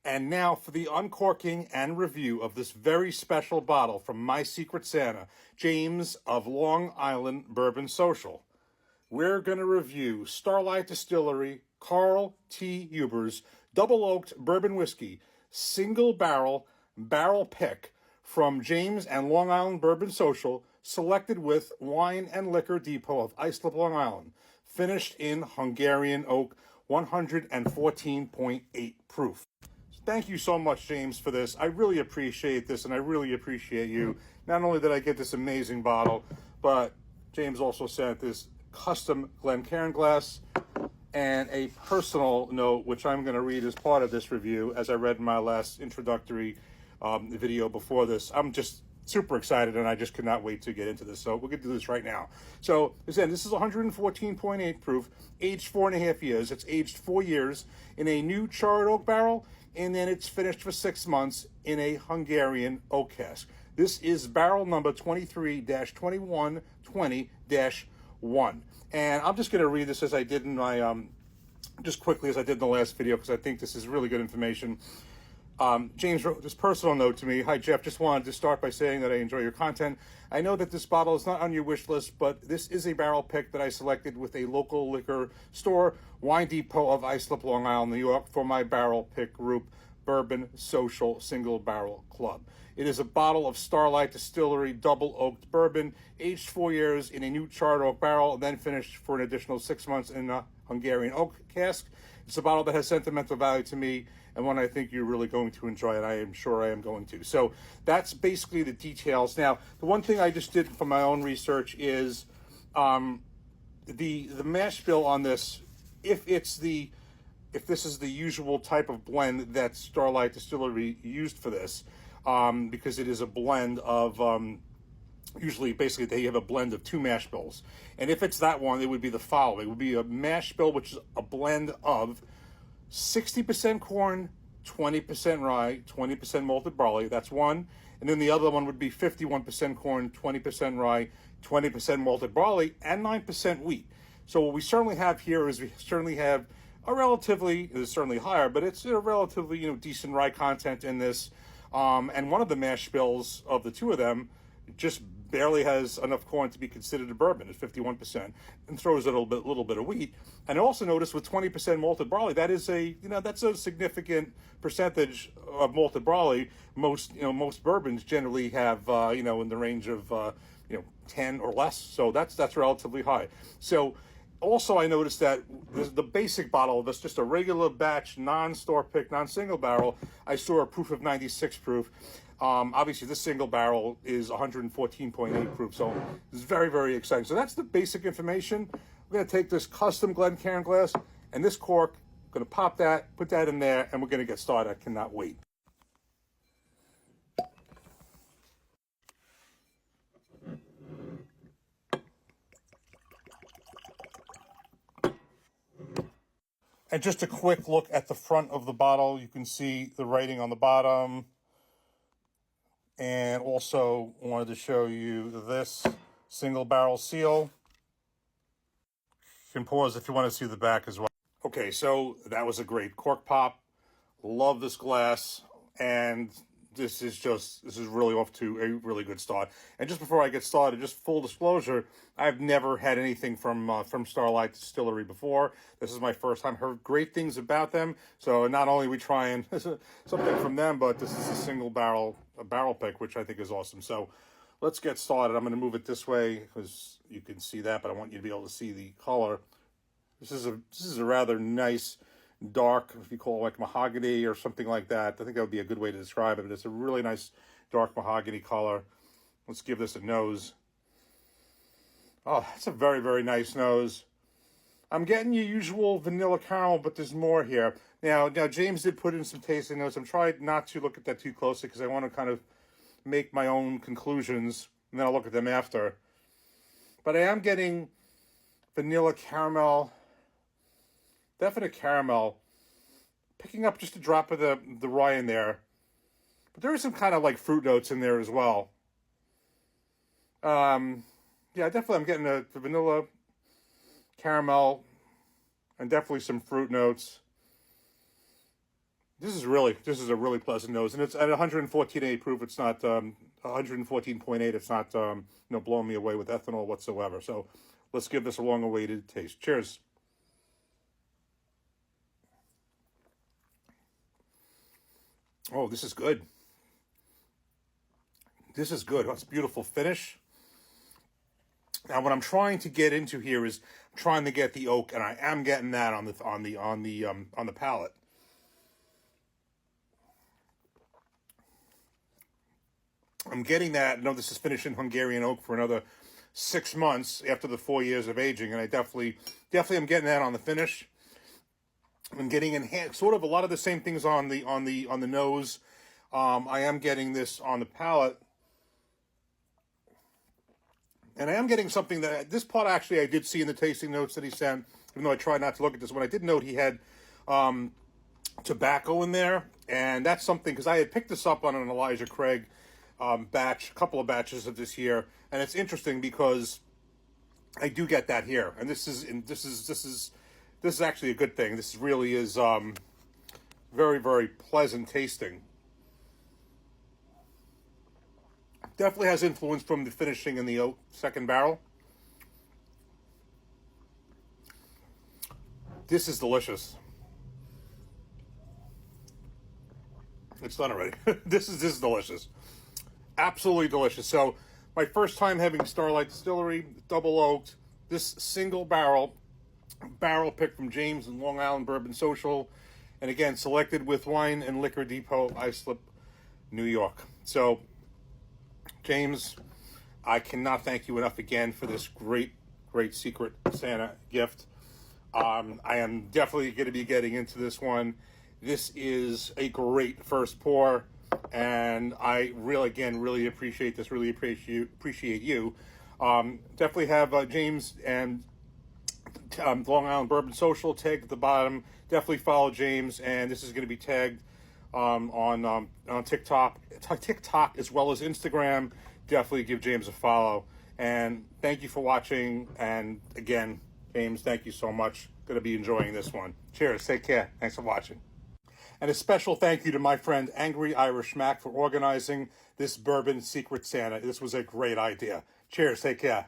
And now for the uncorking and review of this very special bottle from my Secret Santa, James of Long Island Bourbon Social. We're going to review Starlight Distillery, Carl T. Huber's Double Oaked Bourbon Whiskey, Single Barrel Pick from James and Long Island Bourbon Social, selected with Wine and Liquor Depot of Islip, Long Island, finished in Hungarian oak, 114.8 proof. Thank you so much, James, for this. I really appreciate this, and I really appreciate you. Not only did I get this amazing bottle, but James also sent this custom Glencairn glass and a personal note, which I'm going to read as part of this review, as I read in my last introductory video before this. I'm just super excited, and I just could not wait to get into this. So we're going to do this right now. So, again, this is 114.8 proof, aged 4.5 years. It's aged 4 years in a new charred oak barrel, and then it's finished for 6 months in a Hungarian oak cask. This is barrel number 23-2120-1. And I'm just going to read this as I did in my, just quickly as I did in the last video, because I think this is really good information. James wrote this personal note to me. Hi, Jeff. Just wanted to start by saying that I enjoy your content. I know that this bottle is not on your wish list, but this is a barrel pick that I selected with a local liquor store, Wine Depot of Islip, Long Island, New York, for my barrel pick group, Bourbon Social Single Barrel Club. It is a bottle of Starlight Distillery Double Oaked Bourbon, aged 4 years in a new charred oak barrel, and then finished for an additional 6 months in a Hungarian oak cask. It's a bottle that has sentimental value to me, and one I think you're really going to enjoy, and I am sure I am going to. So that's basically the details. Now, the one thing I just did for my own research is the mash bill on this. If this is the usual type of blend that Starlight Distillery used for this, because it is a blend of usually, basically, they have a blend of 2 mash bills. And if it's that one, it would be the following. It would be a mash bill, which is a blend of 60% corn, 20% rye, 20% malted barley. That's one. And then the other one would be 51% corn, 20% rye, 20% malted barley, and 9% wheat. So what we certainly have here is we certainly have a relatively, it's certainly higher, but it's a relatively, decent rye content in this. And one of the mash bills of the two of them just barely has enough corn to be considered a bourbon at 51%, and throws a little bit of wheat. And I also noticed with 20% malted barley, that is that's a significant percentage of malted barley. Most bourbons generally have in the range of 10 or less. So that's relatively high. So also, I noticed that the basic bottle of this, just a regular batch, non-store pick, non-single barrel, I saw a proof of 96 proof. Obviously, this single barrel is 114.8 proof, so it's very, very exciting. So that's the basic information. We're going to take this custom Glencairn glass and this cork, going to pop that, put that in there, and we're going to get started. I cannot wait. And just a quick look at the front of the bottle. You can see the writing on the bottom. And also wanted to show you this single barrel seal. You can pause if you want to see the back as well. Okay, so that was a great cork pop. Love this glass. And this is really off to a really good start. And just before I get started, just full disclosure, I've never had anything from Starlight Distillery before. This is my first time. Heard great things about them. So not only are we trying something from them, but this is a barrel pick, which I think is awesome. So let's get started. I'm going to move it this way because you can see that, but I want you to be able to see the color. This is a rather nice, dark, if you call it like mahogany or something like that. I think that would be a good way to describe it. But it's a really nice dark mahogany color. Let's give this a nose. Oh, it's a very, very nice nose. I'm getting your usual vanilla caramel, but there's more here. Now James did put in some tasting notes. I'm trying not to look at that too closely because I want to kind of make my own conclusions, and then I'll look at them after. But I am getting vanilla caramel, definite caramel, picking up just a drop of the rye in there. But there is some kind of like fruit notes in there as well. Yeah, definitely I'm getting the vanilla, caramel, and definitely some fruit notes. This is a really pleasant nose, and it's at 114.8 proof. It's not 114.8. It's not blowing me away with ethanol whatsoever. So let's give this a long-awaited taste. Cheers. Oh, this is good. This is good. That's a beautiful finish. Now, what I'm trying to get into here is trying to get the oak, and I am getting that on the palate. I'm getting that. No, this is finished in Hungarian oak for another 6 months after the 4 years of aging, and I definitely am getting that on the finish. I'm getting sort of a lot of the same things on the nose. I am getting this on the palate, and I am getting something that this part actually I did see in the tasting notes that he sent. Even though I tried not to look at this one, I did note he had tobacco in there, and that's something because I had picked this up on an Elijah Craig batch, a couple of batches of this year, and it's interesting because I do get that here, and this is actually a good thing. This really is very, very pleasant tasting. Definitely has influence from the finishing in the oak second barrel. This is delicious. It's done already. This is delicious. Absolutely delicious. So my first time having Starlight Distillery, double oaked, this single barrel picked from James and Long Island Bourbon Social, and again selected with Wine and Liquor Depot, Islip, New York. So James, I cannot thank you enough again for this great Secret Santa gift. I am definitely going to be getting into this one. This is a great first pour, and I really appreciate this. Really appreciate you. Definitely have James and Long Island Bourbon Social tagged at the bottom. Definitely follow James, and this is going to be tagged on TikTok as well as Instagram. Definitely give James a follow, and thank you for watching. And again, James, thank you so much. Going to be enjoying this one. Cheers. Take care. Thanks for watching. And a special thank you to my friend Angry Irish Mac for organizing this Bourbon Secret Santa. This was a great idea. Cheers. Take care.